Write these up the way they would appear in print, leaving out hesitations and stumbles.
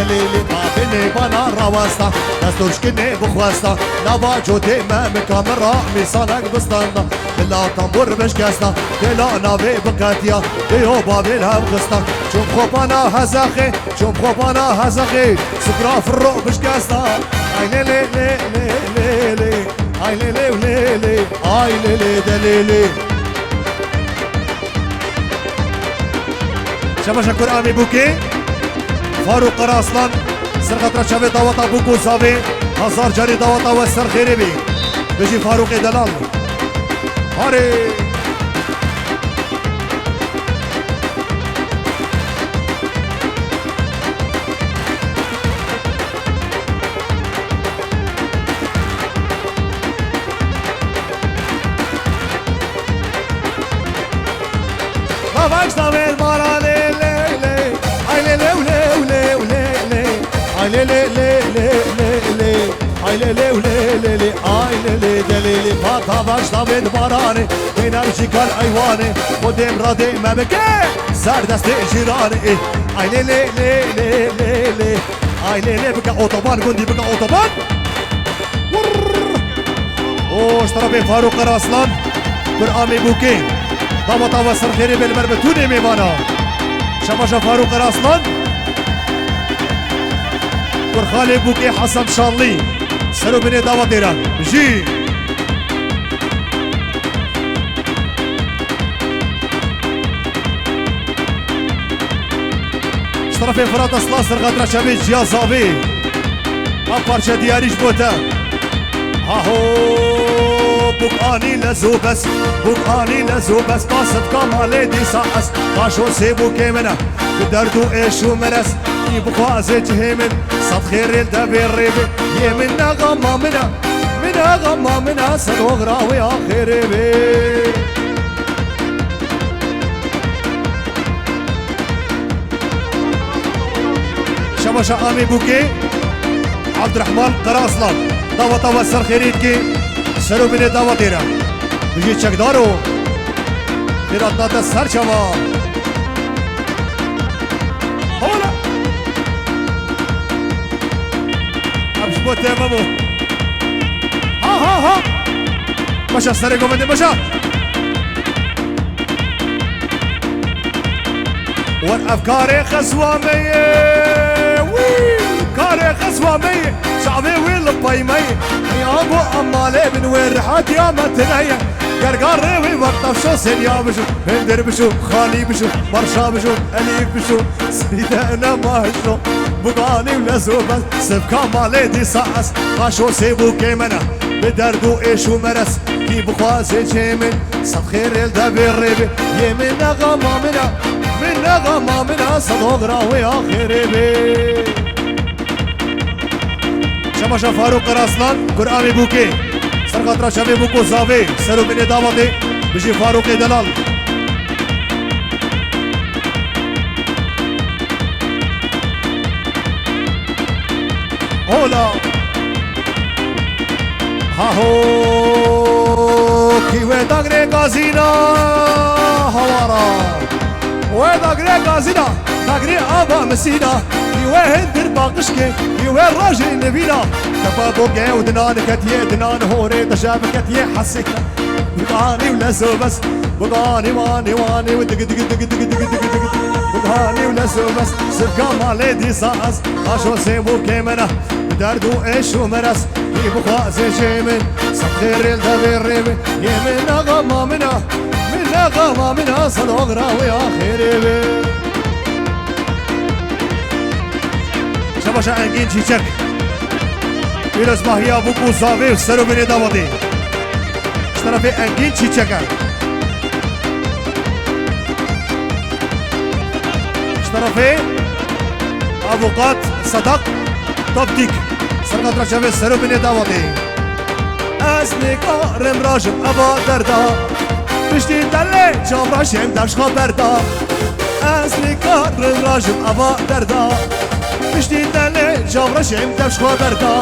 دلیلی بابینی بنا رواستا دستورش کنی بخواستا نبا جوتی مم کامرا میسانک بستاندا دلا تنبور بشکستا دلا ناوی بکاتیا دیو بابیل هم خستا چون خوبانا هزاخی چون خوبانا هزاخی سکرا فرو بشکستا ای لی لی لی لی لی ای لی لی لی لی ای لی لی دلیلی شما شکر آمی بوکی فاروق راسلان سرقطرة شبه دواتا بوكو صافي هزار جاري دواتا والسر خيري بي بيجي فاروق دلال هاري ما فاكش طويل مرة لي لي لي لي لي اي لي لي لي لي اي لي لي دليلي فاتا باش طابد باراني بين ارجيكال ايواني قدام رادي ما بكي صار دستي جيراني اي لي لي لي لي لي لي اي لي لي بكا اوتوبان قندي بكا اوتوبان اوه اشترى فاروق راسلان برامي بوكي طابا طابا سرخيري بالمربتوني ميمانا شماشا فاروق راسلان ورخالي بوكي حسن شالي سرو بني داوا ديران جي اشترفي فرات سلاسر غادرة شبيج جيا صافي أبارشا دياريش بوتا هاهو بوكاني لزو بس بوكاني لزو بس قاصد كمالي دي ساعس قاشو سيبو كيمنا بدردو ايشو مرس بخوازي جهيمن صد خير الدبير ريبي يمنا غما منا غما منا سلوغ راوي آخر بي شماشا آمي بوكي عبد الرحمن قراصلان داوا طاوا سر خيريتكي سرو بني داوا ديرا بيجي چكدارو خيرات ناتا سر شما بوته بابو ها باشا سري قومتي باشا والافكار خسوامية وي كاري خسوامية شعبي والبايمية يا ابو امالي من وين رحت يا متنية قرقر وي وقت شو سنيا بشو هندر بشو خالي بشو برشا بشو اليف بشو سيدة انا ما شو بقاني ولزوبس سبكا مالي دي ساس قاشو سيبو كيمنا بدردو ايشو مرس كي بخوازي جيمن صد خير الدبير ريبي يمنا غما منا غما منا صدوق راوي آخر بي شماشا فاروق راسلان قرآمي بوكي سرقطرة شبه بوكو زاوي سرو بني داوتي بيجي فاروق دلال هولا هاهو كي ويداغري غازينا هوارا ويداغري غازينا داغري ابا مسينا كي وهندر باقشكي كي وراجل نبينا تبابو جاي ودنان كتيه دنان هوري تشاب كتيه حسيك بقاني ولا بس بقاني واني ودق دق دق دق دق دق بقاني ولا بس سبقا مالي دي ساس عاشو سيبو كيمنا بدردو ايشو مرس يبو خوازي جيمن سخير الدبير ريبي يمنا غما منا غما منا صدوق راوي آخر بي شباشا انجين چيچك بيرس ماهيا بوكو زاوي وسرو بني داوتي اشترفي انجين چيچكا اشترفي افوقات صدق تبديك سرقات رشاوي سرو بني داوتي اسمي كارم راجم ابا دردا بشتي دلي جام راشم داش خبردا اسمي كارم راجم ابا دردا بشتي دلي جام راشم داش خبردا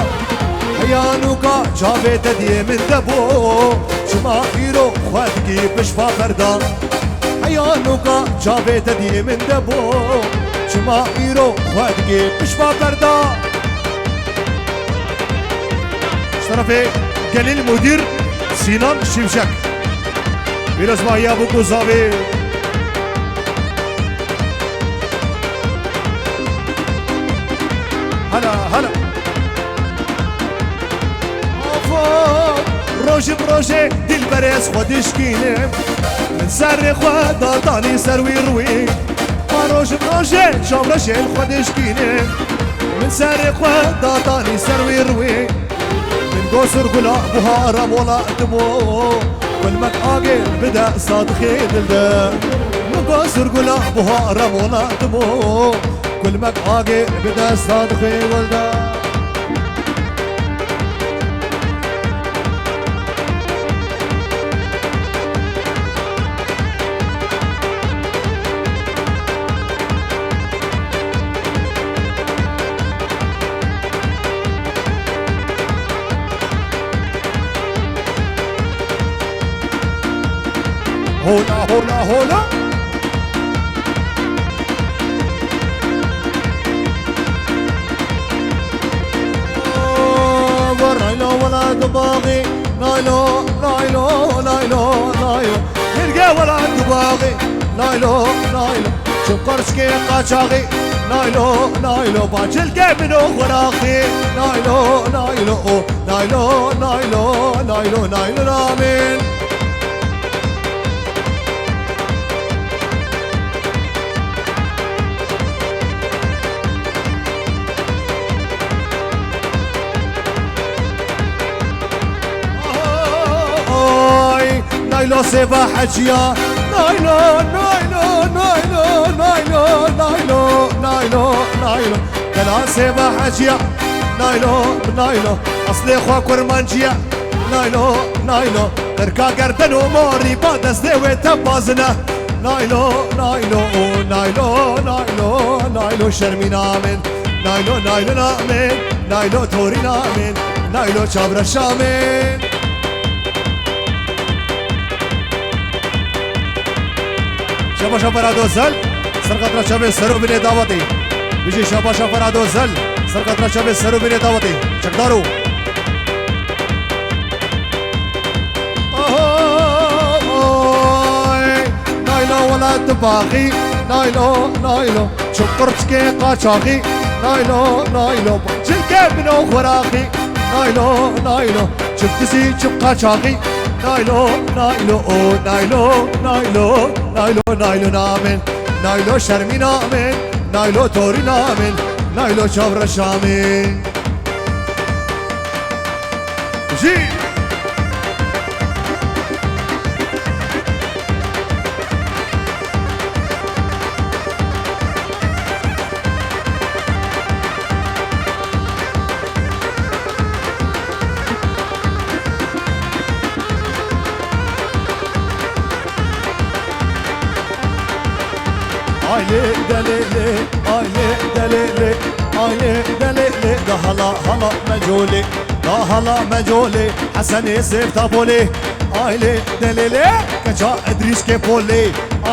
حيانوكا جابي تدي من دبو شما فيرو خواتكي بشفا فردا حيانوكا جابي تدي من دبو شما إيرو خدقي بشبا بردا شرفي قليل المدير سينان شمشك بيرس ما يا ابو قصابي هلا هلا روجي بروجي دي البريس خودش كينم من سر خود داني سروي روي روجي بروجي شامرشي خودش كينم من سر خود داني سروي روي من قصر قلا بهارة مولا دمو والمك آقل بدا صادقي دلدا من قصر قلا بهارة مولا دمو والمك آقل بدا صادقي ولدا هولا هولا هولا نايلو ولا دباغي نايلو نايلو نايلو نايلو نلقى ولا دباغي نايلو نايلو شوف قرشكي قاچاغي نايلو نايلو باجل منو وراخي نايلو نايلو نايلو نايلو نايلو نايلو نامين نايلو سيبا حجيا نايلو نايلو نايلو نايلو نايلو نايلو نايلو كلا سيبا حجيا نايلو نايلو اصلي خوا كرمانجيا نايلو نايلو تركا قردن وموري بادس ديوي تبازنا نايلو نايلو نايلو نايلو نايلو شرمي نامن نايلو نايلو نامن نايلو توري نامن نايلو شابرا شامن شابا شابا دوزل سرقطرا شابا سرو بني دعوتي بيجي شابا شابا دوزل سرقطرا شابا سرو بني دعوتي شكدارو نايلو ولا تباغي نايلو نايلو شقرتكي قاچاغي نايلو نايلو جلكي منو خراغي نايلو نايلو شفتسي قاچاغي نايلو نايلو نايلو نايلو نايلو نايلو نامن نايلو شرمي نامن نايلو توري نامن نايلو شابر شامن جي Aile delili, aile delili, aile delili da hala hala mecoli, da hala mecoli, Hasan Sef taboli, aile delili, kaça Idris kepoli,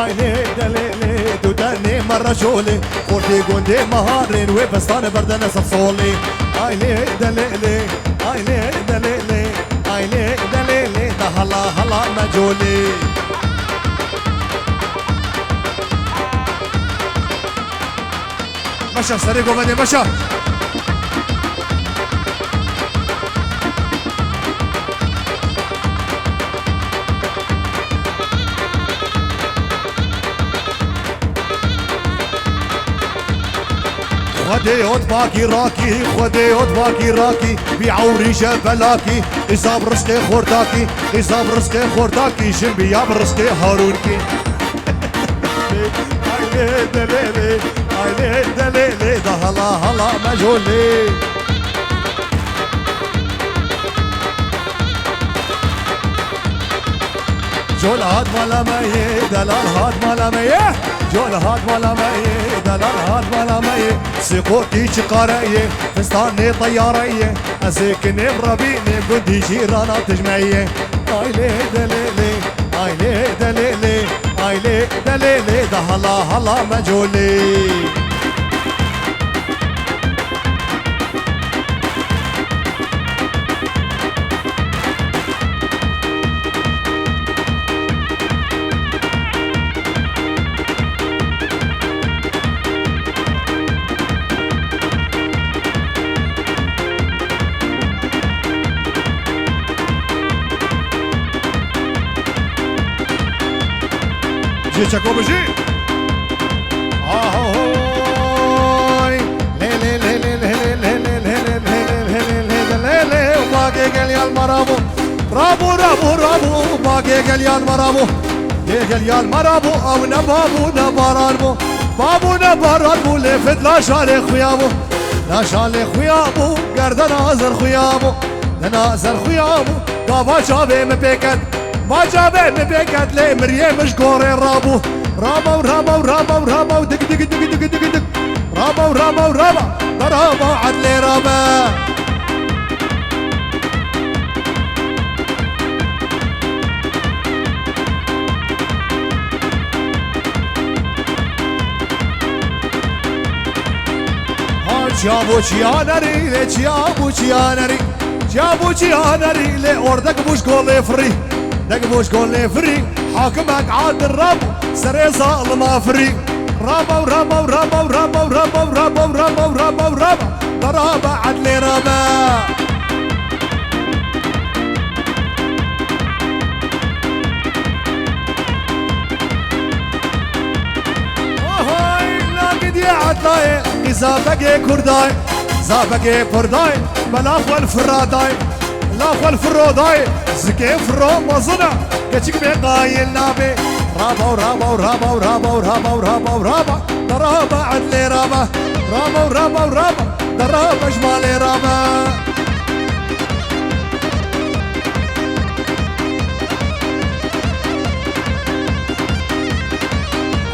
aile delili, dudani marrajoli, forti gundi maharin ve bestane berdene safsoli, aile delili, aile delili, aile delili da hala hala mecoli. مشى سريع وبدي مشى خدي باقي راكي خدي باقي راكي بعوري جبلاكي إصاب رزقي خورتاكي إصاب رزقي خورتاكي جنبي يا برزقي هارونكي دليلي عيني دليلي ده هلا هلا مجهولي جول هاد مالا مي دلال هاد مالا مي جول هاد مالا مي دلال هاد مالا مي سيقوتي شقارية فستاني طيارية أزيكني بربيني بدي جيرانا تجمعية عيني دليلي عيني دليلي عيني دليلي ده هلا هلا مجهولي چکو بجی آهوی لی لی لی لی لی لی لی لی لی لی باقی گلیان مرابو رابو رابو رابو باقی گلیان مرابو یه گلیان مرابو او نبابو نباران بو بابو نباران بو لفت لا شال خویابو لا شال خویابو گردن آزر خویابو نازر خویابو بابا جابه مبکت ما جابه مبكت لي مريم مش قوري رابو رابو رابو رابو رابو دق دق دق دق دق دق رابو رابو رابو رابو عدلي رابا جابو چیانری لی جابو چیانری جابو چیانری لی اردک بوش قولي فري دق بوش قولي فري حاكمك عاد الرب سري ظالم افري رابا ورابا ورابا ورابا ورابا ورابا ورابا ورابا ورابا ضرابا عدلي رابا وهاي لاقد يا عدلاي زابق كرداي زابق كرداي بلاخو الفراداي لاخو الفروداي زكي فرو مزنا كتشك بقاي النابي رابا ورابا ورابا ورابا ورابا ورابا ورابا ضرابا عدلي رابا رابا ورابا ورابا ضرابا جمالي رابا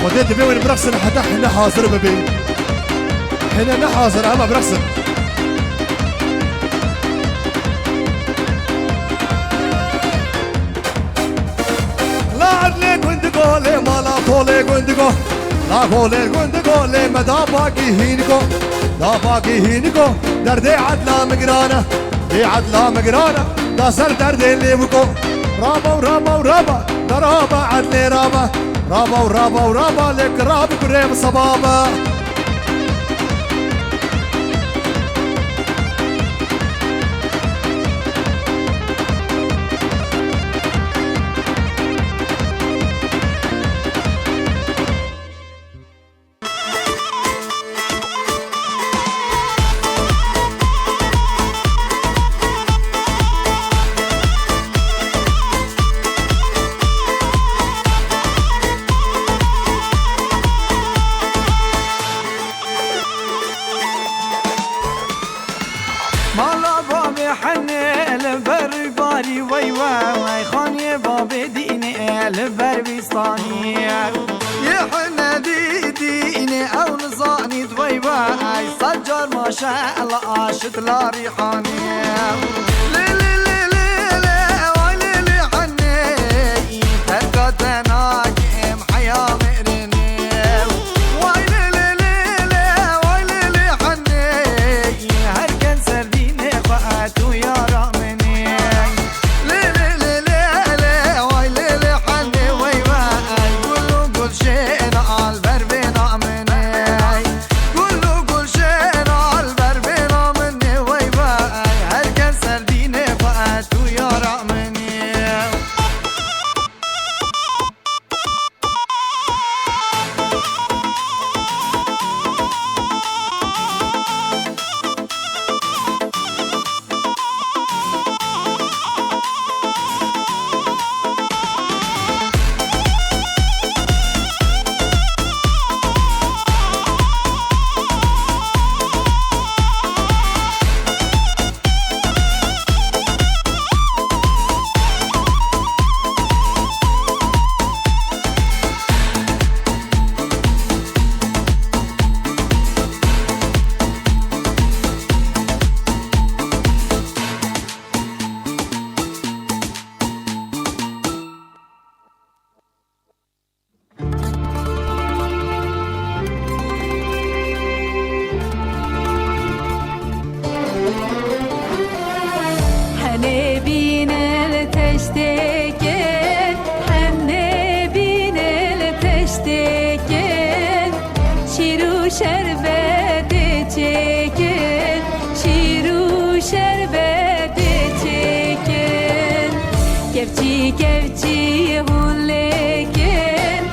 وديت بي وين برقصن حتى حنا حاضر ببي حنا نحاضر اما برقصن لا عدلي قندقو لي ما لا طولي قندقو لا طولي قندقو لي ما دا باقي هينكو دا باقي هينكو دردي عدلا مقرانة دي عدلا مقرانة دا سر دردي اللي بكو رابا ورابا ورابا درابا عدلي رابا رابا ورابا ورابا لك راب قريب صبابا مالا بابي حني البر باري وي وي خاني بابي ديني البر بيستاني يا حنا ديني او نزاني دوي وي سجر ما شاء الله عاشت لا ريحاني ليلي ليلي ليلي وي ليلي حني تركتنا كيم حياه Kevçi kevçi hun leken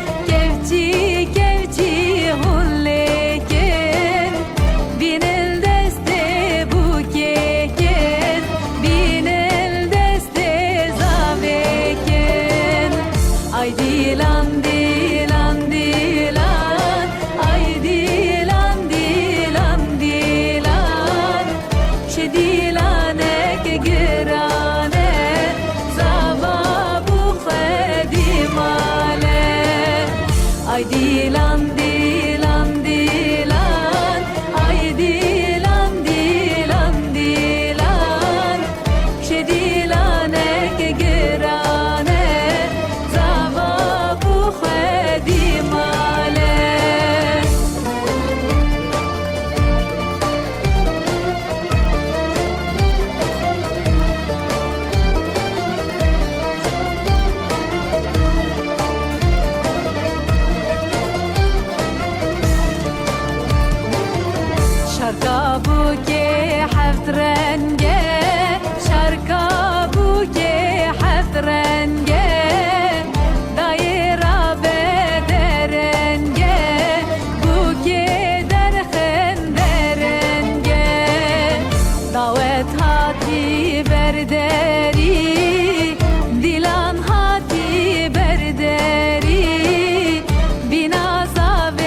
بردری دیلان هاتی بردری بینازا و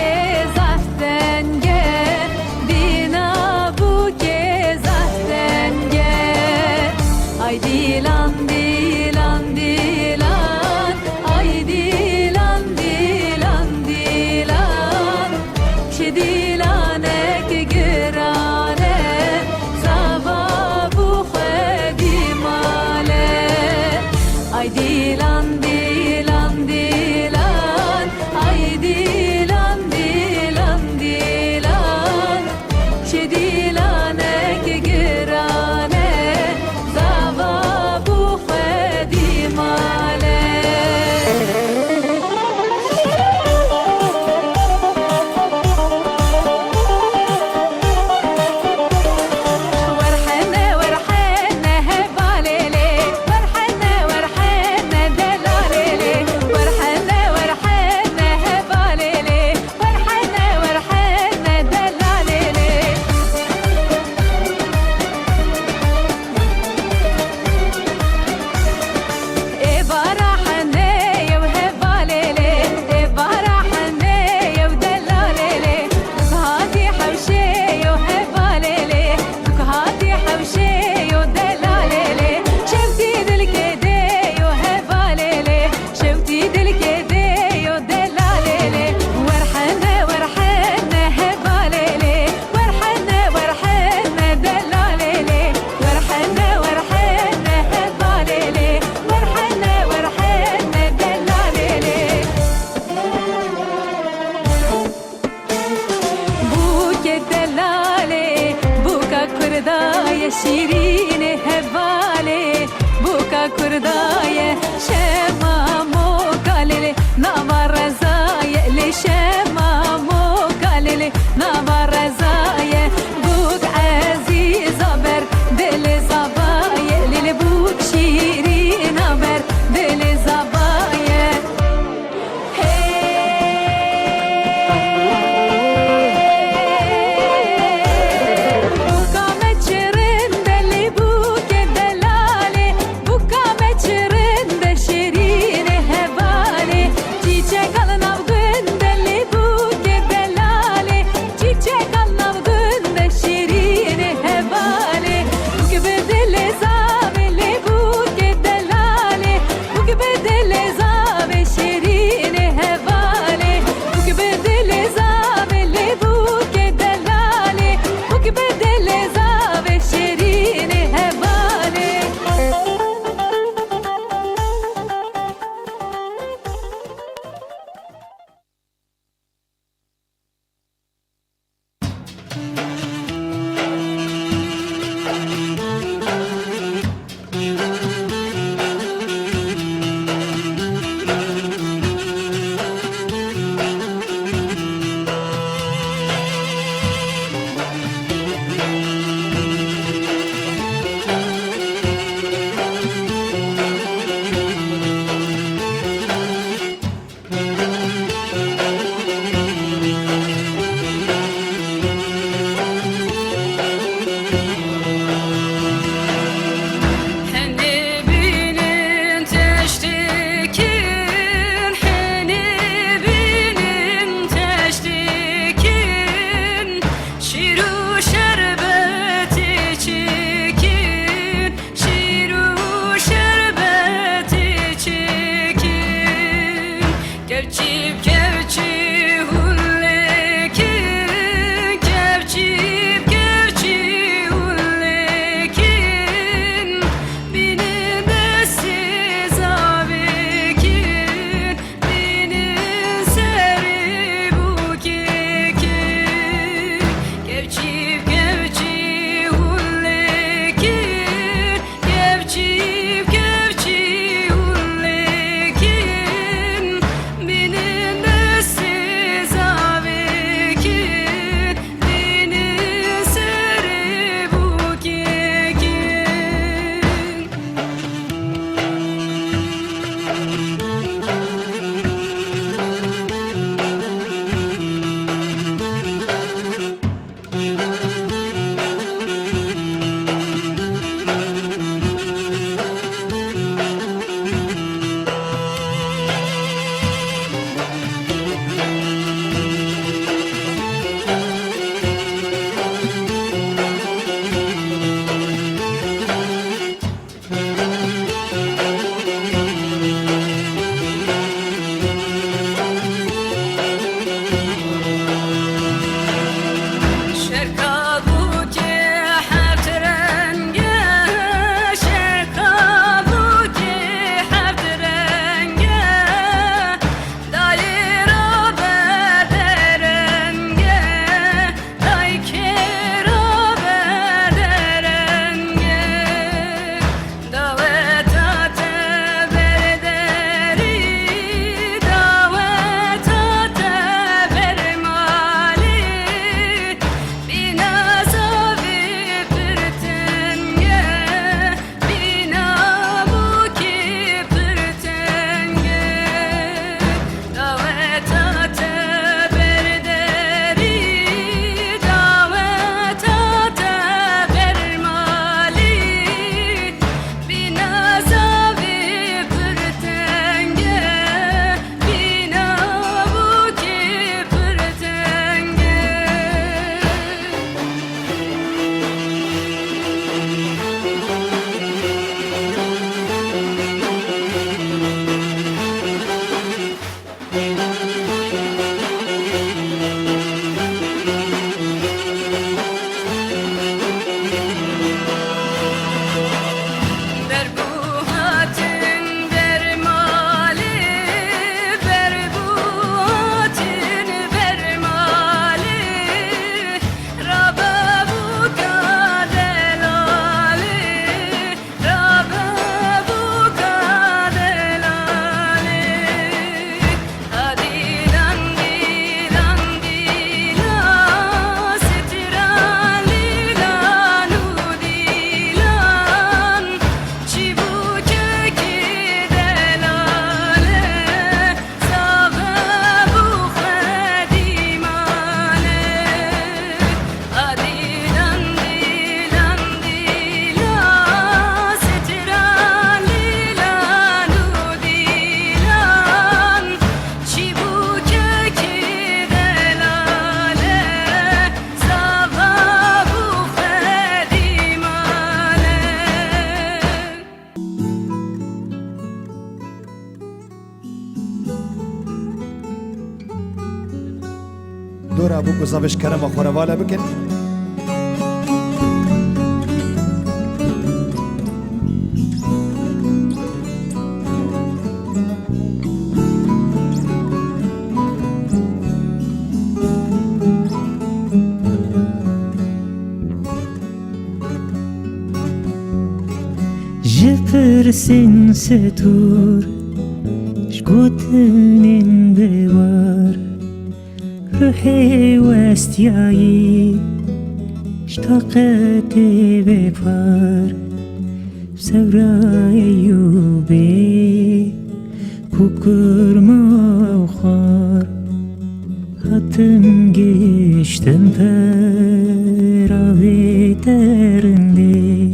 زفتنگه بینا بوکه زفتنگه ay dilan dilan dilan ay dilan dilan dilan ki dilanek girane zava bu khedimale ay dilan dilan dilan ay dilan dilan dilan ki dilanek girane zava bu khedimale ورحنا ورحنا هباليلي ورحنا ورحنا دلاليلي ورحنا ورحنا هباليلي ورحنا ورحنا دلاليلي إبارحنا يا وهباليلي إبارحنا يا ودلاليلي هادي حوشي يا وهباليلي هادي حوشي يا ودلاليلي شفتي دلكدي يا وهباليلي شفتي دلكدي يا ودلاليلي ورحنا ورحنا هباليلي ورحنا ورحنا دلاليلي ورحنا ورحنا هباليلي ورحنا ورحنا دلاليلي بوك دلالي بوكا كردايا شيرين هبالي بوكا كردايا شما موكالي نامار رزايا لشما موكالي نامار رزايا بوك عزيزة بر دل زبايا للي بوك شيرين بر دل زبايا buka meçerinde li buke delali buka meçerinde şirine hevali çiçek alın avgında li buke delali çiçek alın avgında şirine hevali buke bedeli zave li buke delali buke bedeli zave şirine hevali buke bedeli zave li buke delali buke bedeli zave şirine hevali Hani binin teştikin, hani binin teştikin, şiru şerbeti çekin, şiru şerbeti çekin, gevçip gevçi hullekin, gevçip gevçi hullekin, binin esiz abikin, binin seri bukekin, gevçip gevçi hullekin, gevçip gevçi hullekin, binin esiz abikin, binin seri bukekin. دورا ابو گزاوش کرم خوره والا بکن جپرسین ستور شگوتنین بوار روحي واستياي اشتقت بفار بسوراي يوبي بكر ما وخار هاتم geçtim peravi terinde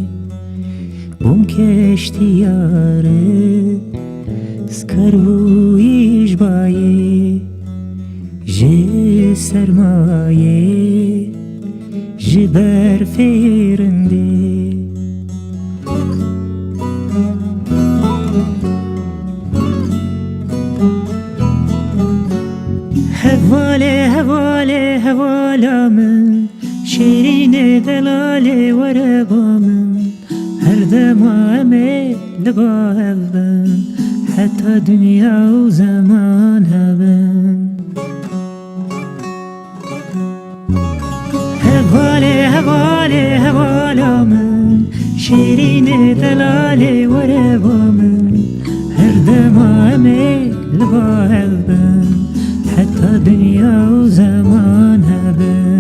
bum keşti yarı skaru işbayi ji sermaye ji berferinde hevale hevale hevalamın şirine delale verebamın her demame leba hevben hatta dünya o zaman hevben hevale hevale hevalamın şirine delale verebamın her demame leba hevben hatta dünya o zaman hevben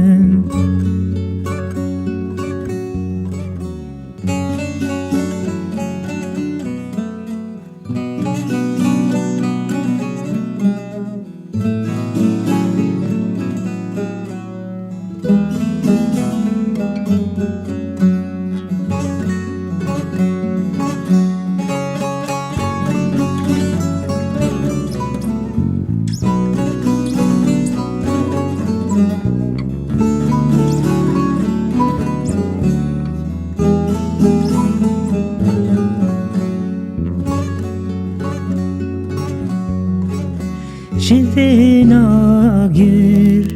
Şibena gür,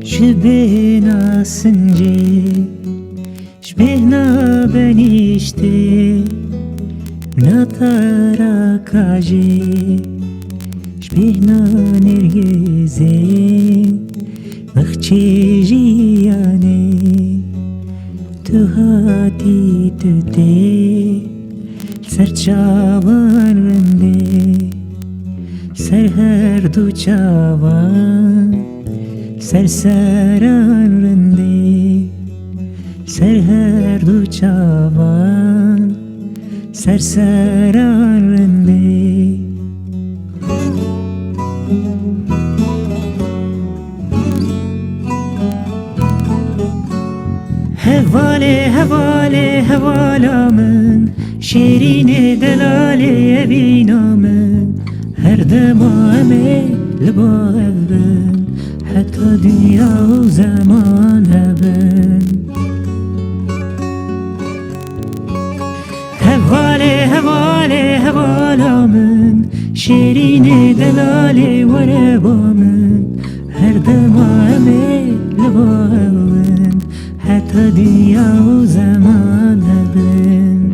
şibena sınce, şibena ben işte, natara kaje, şibena nergeze, mıhçejiyane, tuhati tüte, serçavan rende. سر هر دو چاوان سرسران رنده سر هر دو چاوان سرسران رنده هواله هواله هوالامن شیرین دلاله بینامن هر دمامه لبا هبن حتی دنیا و زمان هبن هواله هواله هوالامن شیرین دلاله وربامن هر دمامه لبا هبن حتی دنیا و زمان هبن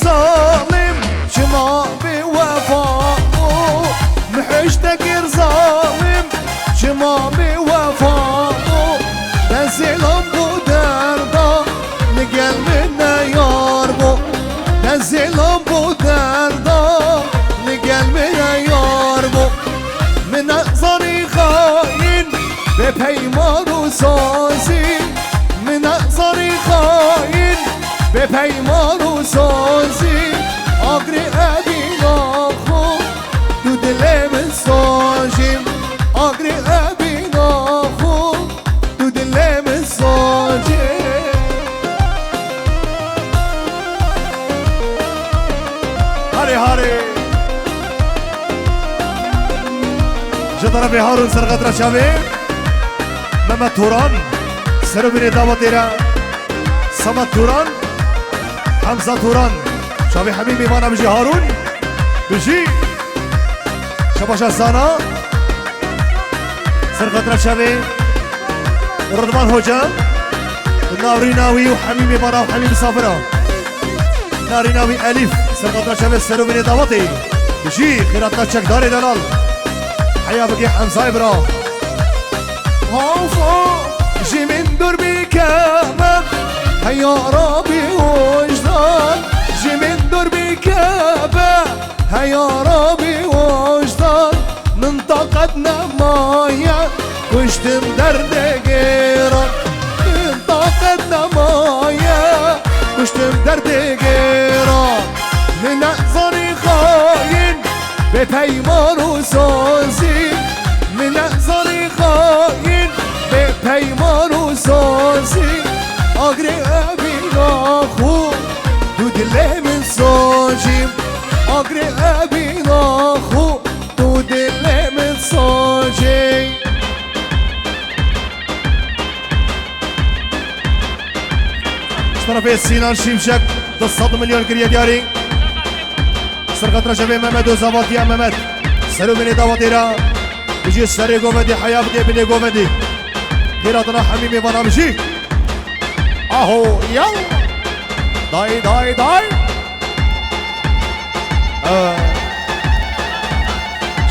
ظالم شما بوفاء محشتك ظالم شما بوفاء نزلهم بودردا لقلبنا ياربو نزلهم بودردا لقلبنا ياربو من أقصري خاين بپیمان و سازی من أقصري خاين بپیمان و سازی آگری ابینا خود تو دلم ساجیم آگری ابینا خود تو دلم ساجیم هاری هاری جدر به هارون سرقدر شویم محمد تورانی سرو بینی دعوت ایران سمت توران حمزه توران شابي حبيبي وانا بجي هارون بجي شباشا سانا سرقة شابي ورضوان هوجام ناري ناوي وحميمي برا وحميمي صافرة ناري ناوي أليف سرقة شابي سرو بني دعوتي بجي خيراتنا تشك داري دلال حيا بقي حمزة إبرا هوفا جي من دربي كامل هيا ربي وجدان جي من دربي كامل هيا ربي وجدان منطقتنا مايا وشتم درد غيرك منطقتنا مايا وشتم درد غيرك من أحزاني خاين بپیمان و سازی من أحزاني خاين بپیمان و سازی آگری ابی ناخو دو دل من ساجیم آگری ابی ناخو دو دل من ساجیم طرفي سينان شيمشك 200 مليون كريا دياري سرقة رجبي ممد وزوات يا ممد سلو مني داوطيرا بيجي السري قومدي حياة بدي بني قومدي خيراتنا حميمي وانا بجي اهو يلا داي داي داي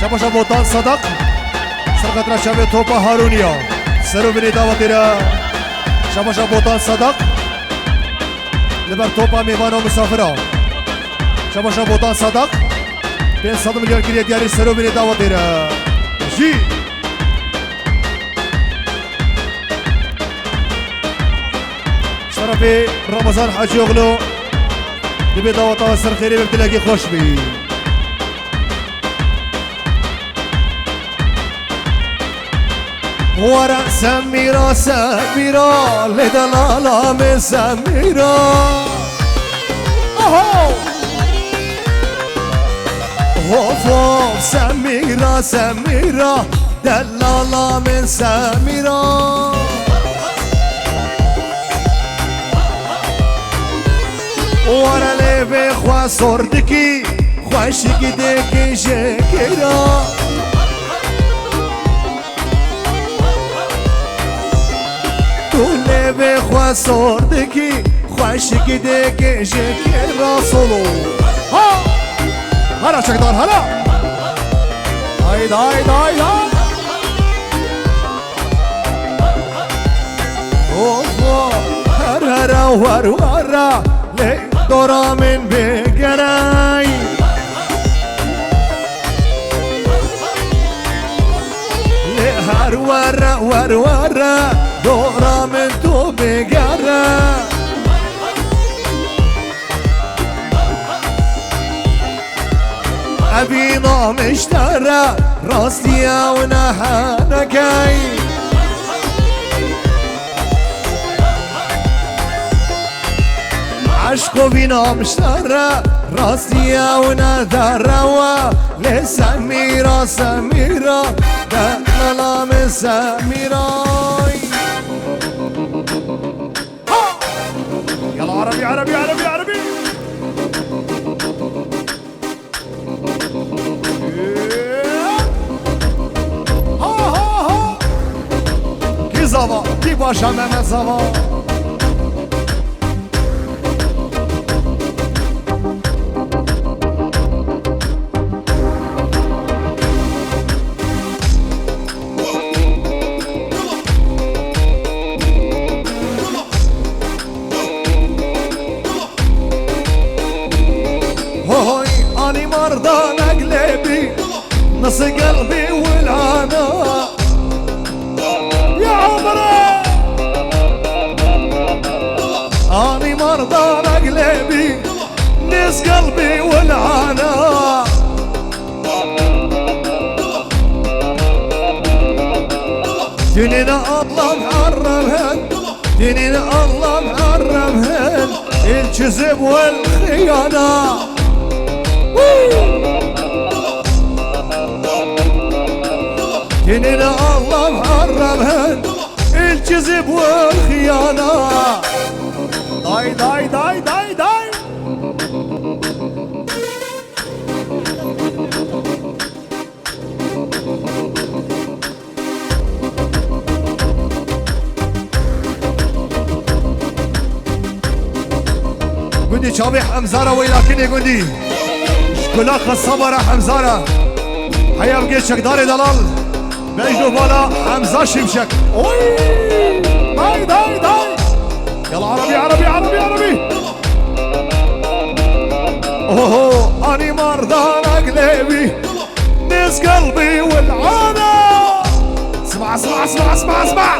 شابا شابوتان صدق سرقة رجبي توبا هارونيا سلو مني داوطيرا شابا شابوتان صدق لبر توبا ميوانو مسافرة شابا شابوتان صدق 500 مليون كريا دياري سرو بني داوطيرا جي شرفي رمضان حاجي يغلو دبي داوطا سر خيري بتلاقي خوش بي ورا سميرة سميرة لدلالا من سميرة أهو هوف سميرة سميرة دلالا من سميرة ورا ليفي خوا صورتكي خوشي ديكي شكرا تو لبه خواه سردگی خوشی دیگه شکر راسولو ها هلا شکدار هلا دای دای دای دای اوه هر هر ور ور لی دورا من بگرای لی هر ور ور ور دورا من تو بگره ابینا مشتره راستیه و نهانکی عشق و بینا مشتره راستیه و نداره و لسمیرا سمیرا دلالا من سمیرا يلا عربي عربي عربي عربي ها ها ها كي زافا كي باشا ماما زافا أني مرضان قلبي نص قلبي والعنا يا عمري أني مرضان قلبي نص قلبي والعنا ديننا الله محرمهن ديننا الله محرمهن الكذب والخيانة ديننا الله محرمهن الكذب والخيانة داي داي داي داي داي قندي شابي حمزارة ويلاكني قندي شكلها خصبرة حمزارة حيا بقيت شكداري دلال بيجنو بالا حمزة شمشك اوي داي داي داي يلا عربي عربي عربي عربي اوه اني مرضان قلبي نس قلبي والعانى اسمع اسمع اسمع اسمع اسمع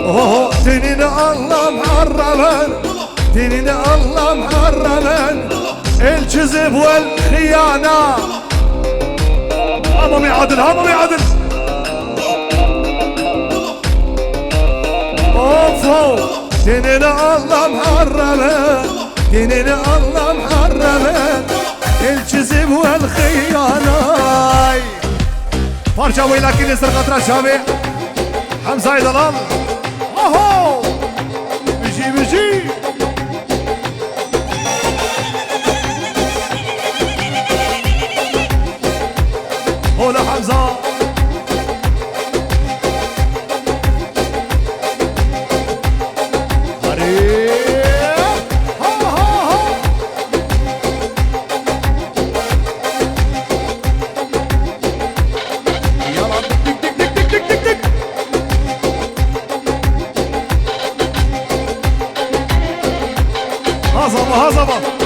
اوه تنين الله محرما تنين الله محرما الكذب والخيانة همم يعدل همم يعدل اوفو تنين الله محرما تنين الله محرما الكذب والخيانة فرشة ويلاكين يسر قطرة شامي حمزة دلال اوهو بيجي بيجي هولا حمزة هري ها ها ها يلا دك دك دك دك دك دك هزمة هزمة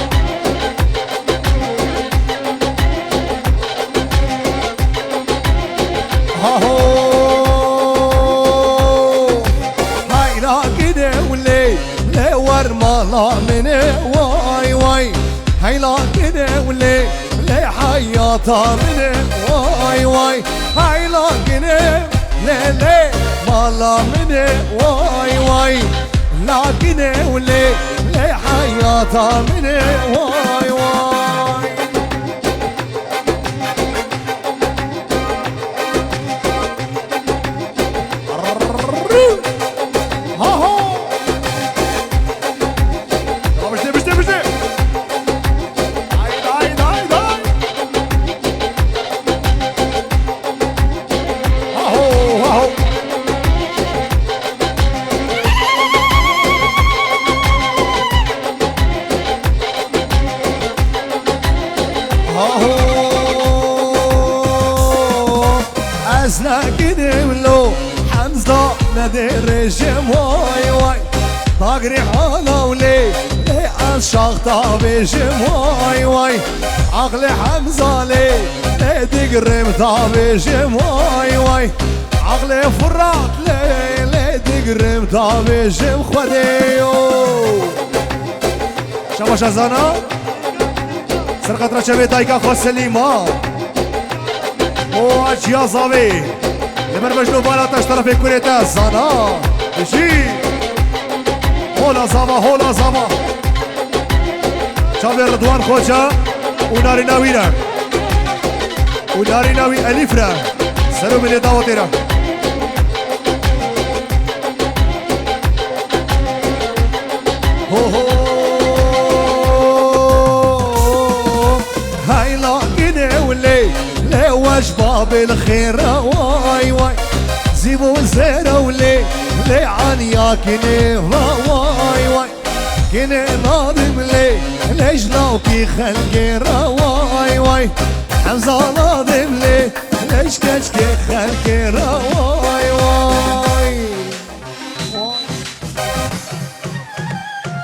هاهو هاي لا كده ولي لي ورمالا مني واي واي هاي لا كده ولي لي حياتا مني واي واي هاي لا كده لي مالا مني واي واي لا كده ولي لي حياتا مني واي واي رجم واي واي طاقري حالا ولي لي عالشاقطة بجم واي واي عقلي حمزة لي دقرم طابجم واي واي عقلي فرات لي دقرم طابجم خديو شبا شازانا سرقة رشبي دايكا خو سليمة واج يا زابي لمن مجنو بالا تاش طرفي كوريتا زانا بشي هولا زاما هولا زاما شابي رضوان خوجا وناري ناويرا وناري ناوي أليفرا سرو من داوتيرا هو هو هاي لا كده ولي لي واش باب الخير واي واي زيبو الزيرة ولي لي عنيا كني واي واي كني ناظم لي ليش لو كي خلقي واي واي حمزة ناظم لي ليش كشكي خلقي واي واي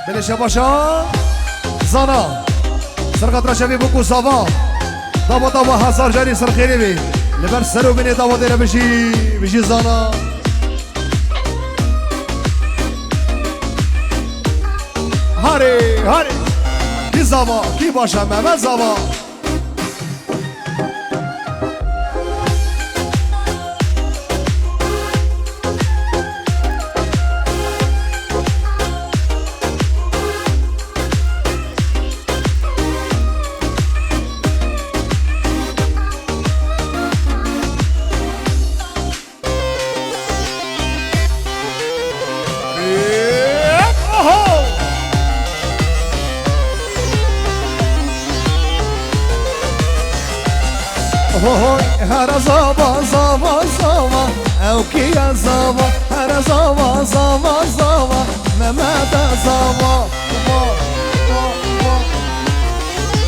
بلش يا باشا زانا سرقة رشبي بوكو صافا دابا دابا هزار جاري سر خيري بي لبر سرو بني دابا دينا بشي زانا هاري هاري كي زابا كي باشا محمد زابا هوي هر زابا زابا زابا او كيا زابا هر زابا زابا زابا ممادا زابا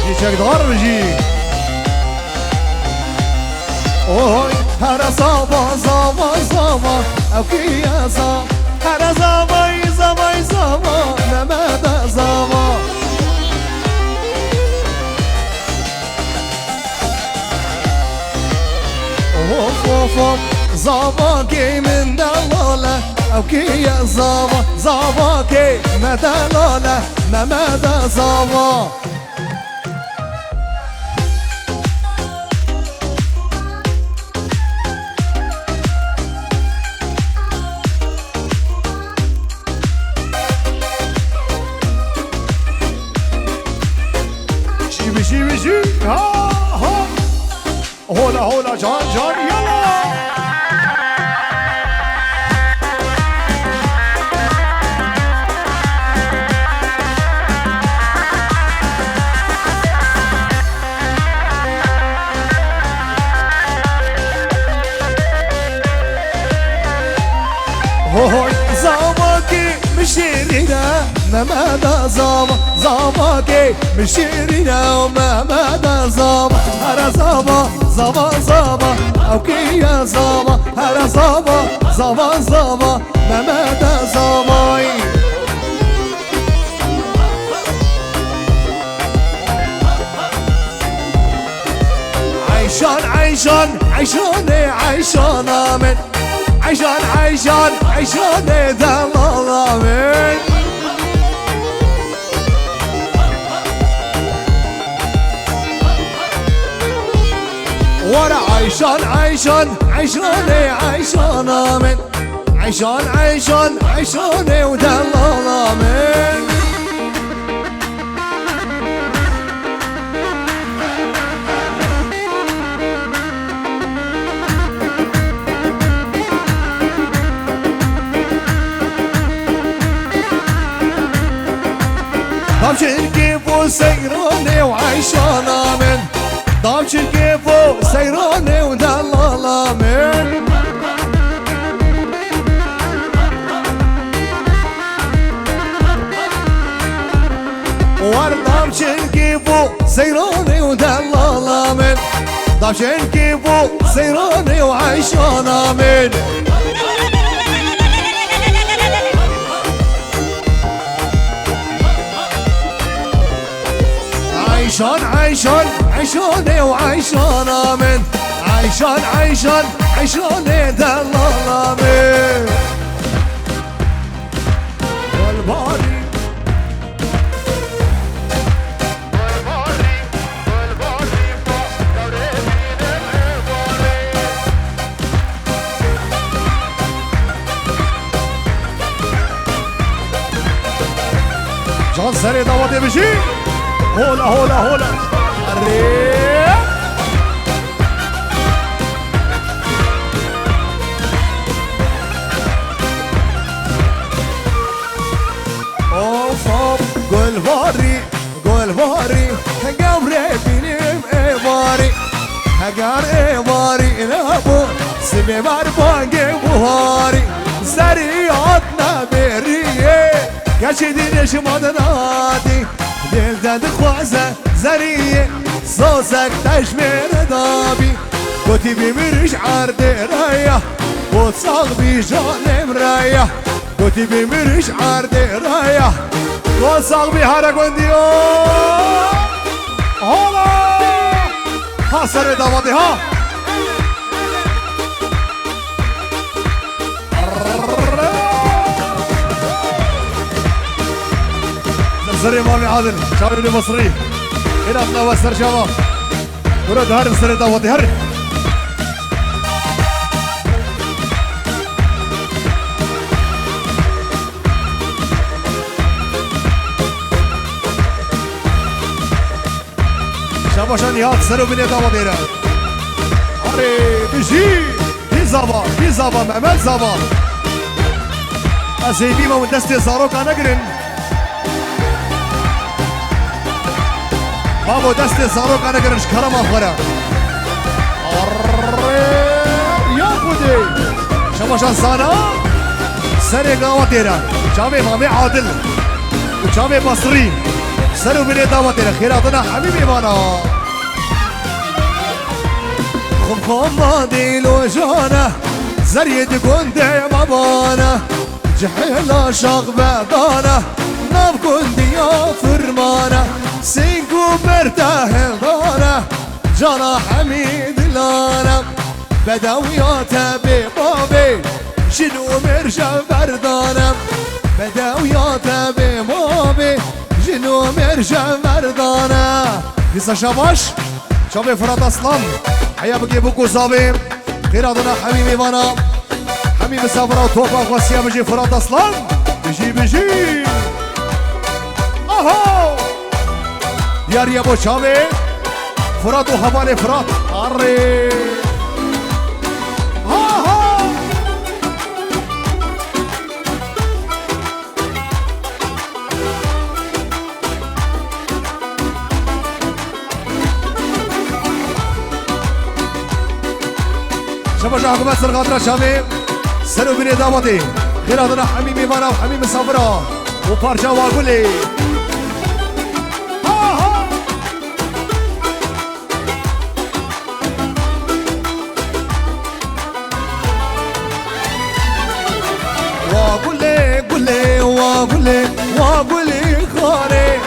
يشك دار بجي هوي هر زابا زابا زابا او كيا زابا هر زابا زابا زابا ممادا زابا فوق زابا كي من دلالة او كي يا زابا زابا كي ما دلالة ما مدى زابا شيبي شيبي شيبي ها ها هولا هولا جان جان يلا هوي زاباكي مشيرينا ما مدى زابا زاباكي مشيرينا وما مدى زابا هرا زابا زابا زابا او كي يا زابا هرا زابا زابا زابا ما مدى زاباي عيشان عيشان عيشان عيشان امن عيشان عيشان عيشان دلال امن ورا عيشان عيشان عيشان عيشان امن عيشان عيشان عيشان ودلال امن ضامشن كيفو سيروني وعيشان امن ضامشن كيفو سيروني ودلال امن ور ضامشن كيفو سيروني ودلال امن ضامشن كيفو سيروني وعيشان امن عيشان عيشان عيشان وعيشان امن عيشان عيشان عيشان دلال امن والباري جان سري دعوتي بشي هولا هولا هولا الريح اوف اوف قول فاري قبري بينم ايباري هقار ايباري نابو سمي مرفاقي بوهاري زريعتنا بريه كاشدين شمادناتي دلداد خوازه زريه صوصك تشمير دابي كنتي بمرش عرض رايه وتصاغ بجان مرايه كنتي بمرش عرض رايه وتصاغ بحرق ونديو هولا ها سر داباتي ها زري مامي عادل شعبي مصري هنا تنوى سر شباب ورد هرم سر دعوتي هرم شباشان ياد سر وبني دعوتي هرم هري بجي في زابا معمل زابا أزيبي ما من دستي زاروك أنا قرن بابو دست زاروك انا قرنش كرم اخورا يا خودي شباش انسانا سري قواتيرا شامي مامي عادل وشامي مصري سرو بني داواتيرا خيراتنا حبيبي مانا خم ديلو جانا زريد كنت مبانا جحيلا شغبة دانا ناب كنت يا فرمانا سينكو مرتاح دانا جانا حميد لانا بدويات ببابي شنو مرجع بردانا بدويات ببابي شنو مرجع بردانا لسه شباش شباب فرات اصلا حيا بقي بوكو صابر خير اظن حبيبي وانا حبيبي سافرة وتوفى واسيا بجي فرات اصلا بجي اهو يا ريابو شباب فرات وحبالي فرات عري شباب حكومات سرغاطرة شامي سرو بني داوتي خير هذا حميمي وانا وحميمي صبرا وبارجا واقولي واقولي خاري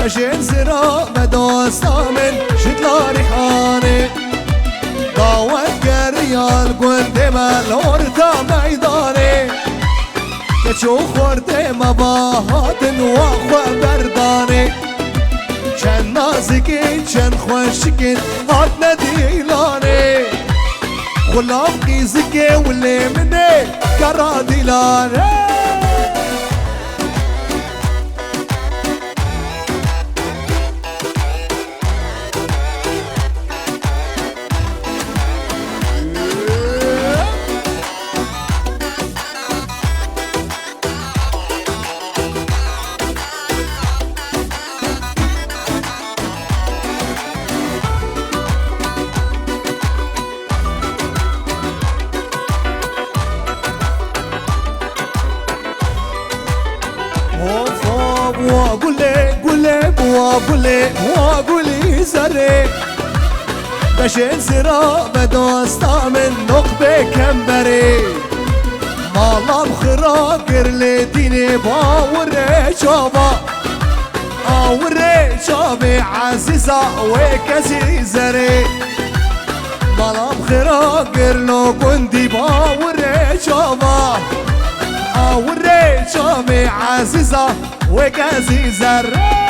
اشين سرا بدوستا من شدلا ريحاني داوت ريال قلت مالورتا ميداني كشو خورت مباهات واخوة برداني شن نازكين شن خوشكين هات نديلاني غلام قيزكي واللي مني كراديلاني واقولي زري بشين سرا بدوستا من نقبة كمبري مالا بخراقر لديني باوري شابا باوري شابي عزيزة وكسي زري مالا بخراقر لو كنتي باوري شابا باوري شابي عزيزة وكسي زري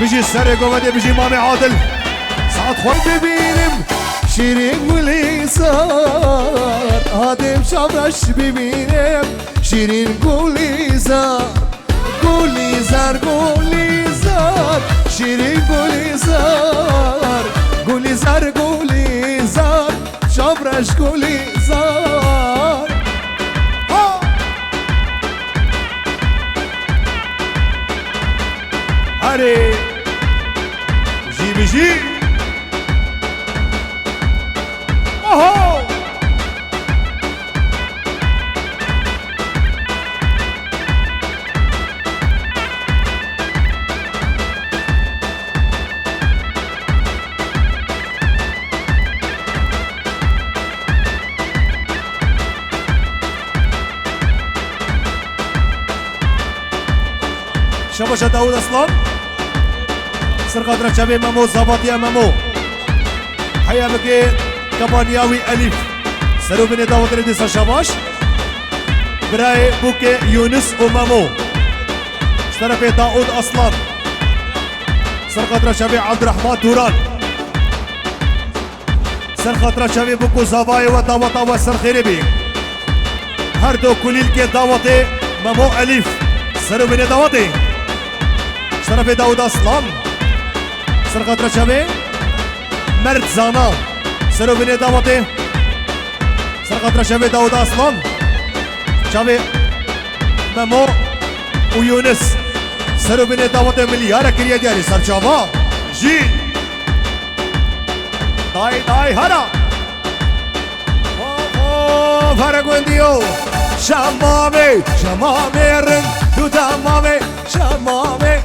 بيجي السرق وبدي بيجي مامي عادل ساعات خوي ببينم شيرين قولي زار هادم شابرش ببينم شيرين قولي زار قولي زار قولي زار شيرين قولي زار قولي زار قولي زار شابرش قولي زار هاري بيجي اوهو شباشة داود أصلا سرقادرة شبي مامو زباطية مامو حيا بكي كبانياوي أليف سرو بني داود رديسا شباش براي بوكي يونس ومامو اشترفي داود أصلا سرقادرة شبي عبد الرحمن توران سرقادرة شبي بوكو زباي وداوطا وسرخيري بي هردو كليل كي داوطي مامو أليف سرو بني داوطي اشترفي داود أصلا سرقادرة شبي مرد زانا سرو بني داوتي سرقة شافي داود أصلا شافي ممو ويونس سرو بني داوتي مليارة كريا ديالي سر شافا جيل داي هرا فرق ونديو شمامي رن دو تمامي شمامي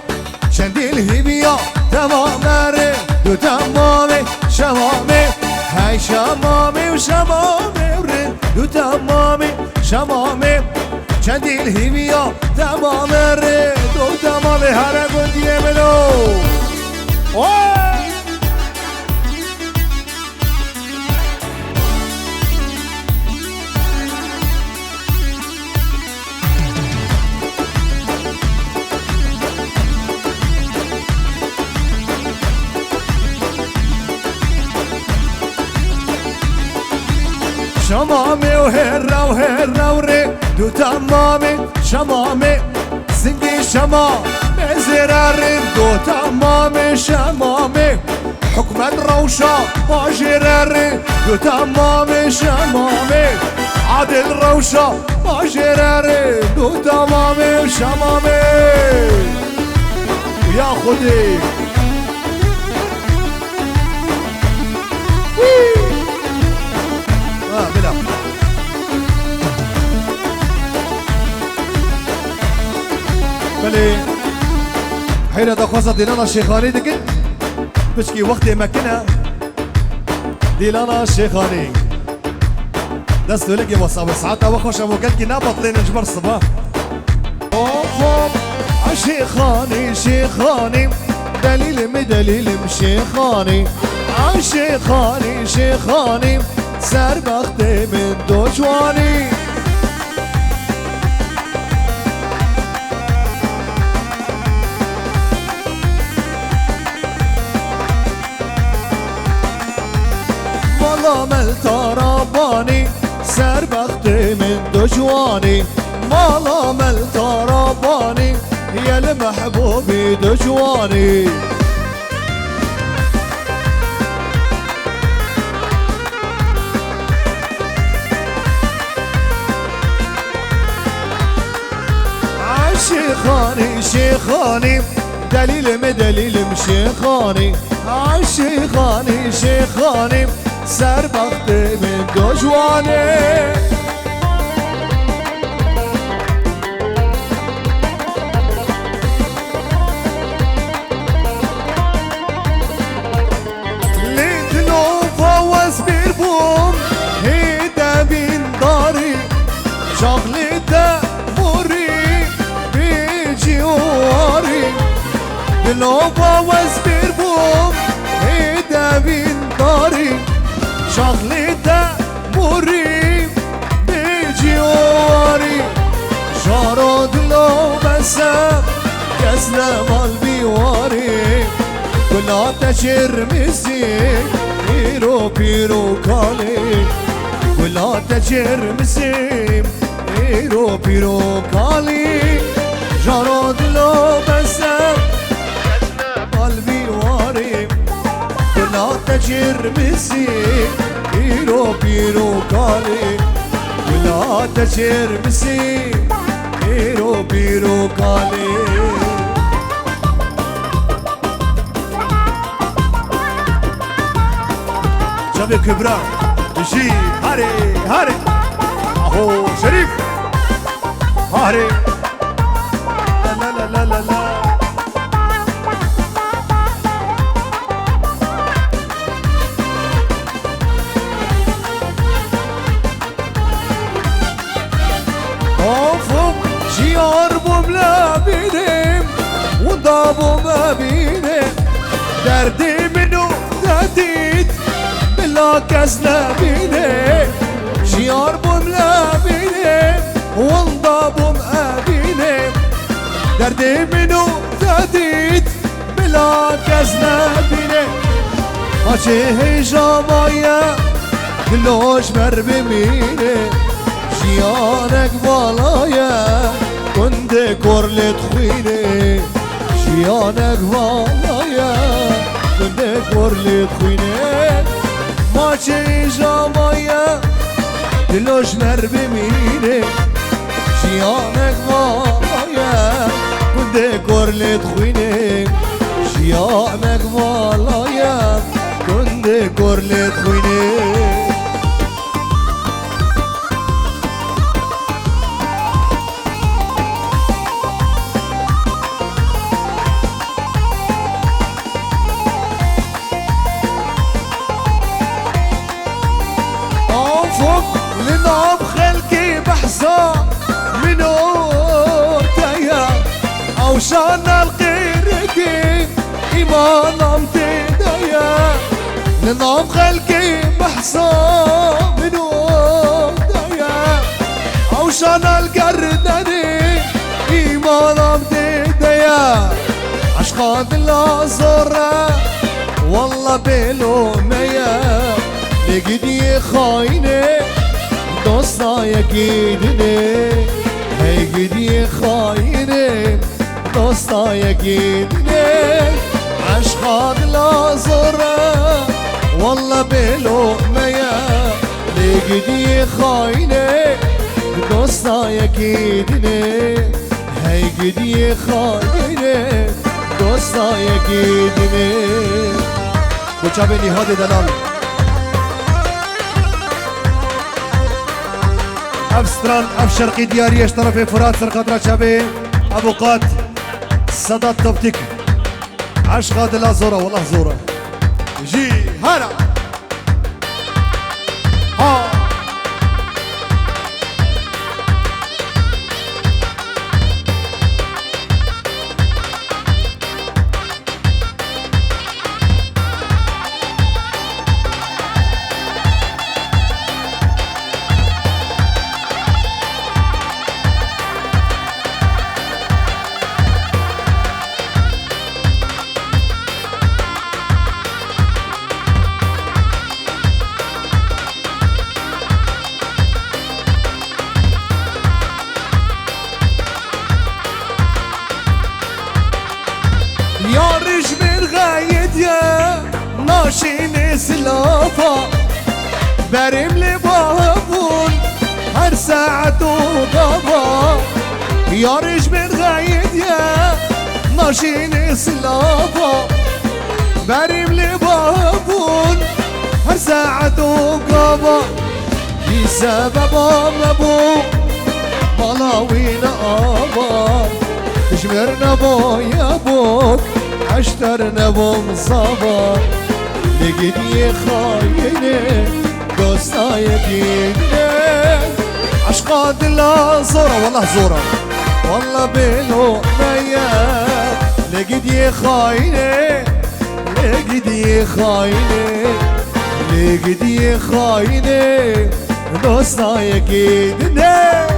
شندي الهبية تمامي دو تمامي شمامي هاي شمامي وشمامي رن دو تمامي شمامي شندي الهبية تمامي رن دو تمامي فرق ونديو منو شمامي وهرة وري دو تمامي شمامي زنقي شمامي زراري دو تمامي شمامي حكم الروشة ماجراري دو تمامي شمامي عادل روشة ماجراري دو تمامي شمامي ويا خدي بلا بلي حين دخوصة ديلانا الشيخاني دكن بشكي وقت مكنا ديلانا الشيخاني دستو لك يا وصابي ساعتها وخوش ابو قلقي نابط لين نجبر الصباح اوف عشيخاني شيخاني دليل مدليل مشيخاني عشيخاني شيخاني سر بخته من دوجوانی مالا ملتارابانی سر بخته من دوجوانی مالا ملتارابانی يا المحبوبي دوجوانی شيخاني شيخاني دليل مدليل مشيخاني عالشيخاني شيخاني سر بختي من دوجواني ليتلو فوز بيربوم هيدا بين داري شغلته لوبا واسبير بوم هيدا بين داري شغلته مريم بجواري شارد لو بسام كسنا مال بيواري كلا تشير مسيك بيرو كالي كلا تشير مسيم بيرو كالي شارد لو بسام تجر مسيك بيرو كالي ولا تجر مسيك بيرو كالي شبي كبران جي هاري اهو شريف هاري لا ضابو ما بيني دردي منو داديت بلا كسنا بيني شيار بملا بيني وانضابو ما بيني دردي منو داديت بلا كسنا بيني هاچه جامايا كلوش مر بميني شيارك بالايا كنت كورلت خويني شيانك بالايا كنت كورلت خويني باچه جامایه دلوش مر بمینه شیانک والایه کنده کرلت خوینه شیانک والایه کنده کرلت خوینه لنعم خلقي بحصى منو تايا او شان القيركي ايمان امتدايا لنعم خلقي بحصى منو تايا او شان القردني ايمان امتدايا عشقان الازورة والله بلو ميا لقدي خاينه دوستا يكيدني هي قدي خاينه دوستا يكيدني عشقان الازرة والله بلو ميا لقدي خاينه دوستا يكيدني هي قدي خاينه دوستا يكيدني وشابني هادي دلال افستران اف شرقي دياريش طرف فرات سرقدرة شابي ابو قاد صدى توبتيك عشقاد لا زورة والله زورة جي هلا ها يارش من غايد يا ناشين سلافا برم لبابون هر ساعة وقابا يارش من غايد يا ناشين سلافا برم لبابون هر ساعة وقابا بسبب أبو بلاوين آبا تشمرنا بو يا بوك اشترنا بو مصابا لقدي خاينه دوستا يكينه عشقاد لا زورة والله زورة والله بلو ميا لقدي خاينه لقدي خاينه لقدي خاينه دوستا يكينه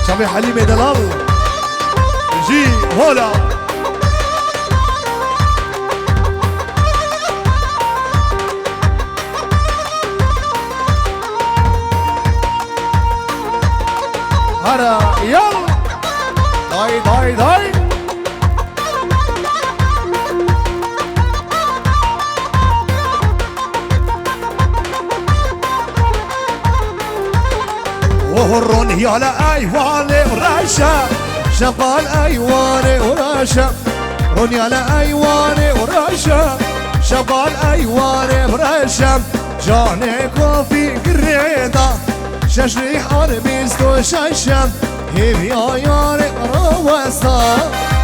شابي حليمة دلال جي هولا هلا يلا داي داي داي وهرون يالا ايواني وراشا شغال ايواني وراشا رون يالا ايواني وراشا شغال ايواني وراشا جاني كوفي قريدا ششري حربيستو شاشا هيب يا ياري رواسا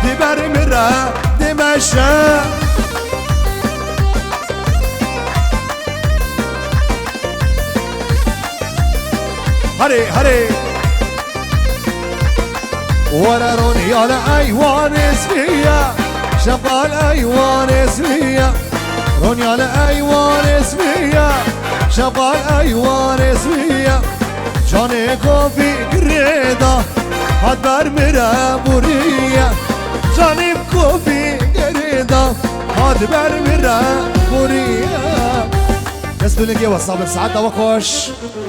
دي برمرا دي مشا هري هري ورا روني على ايوان اسمية شغال ايوان اسمية روني على ايوان اسمية شغال ايوان اسمية جاني كوفي قريدة هاد برمرة بورية جاني كوفي قريدة هاد برمرة بورية ناس دولنجي وصابر سعادة وخوش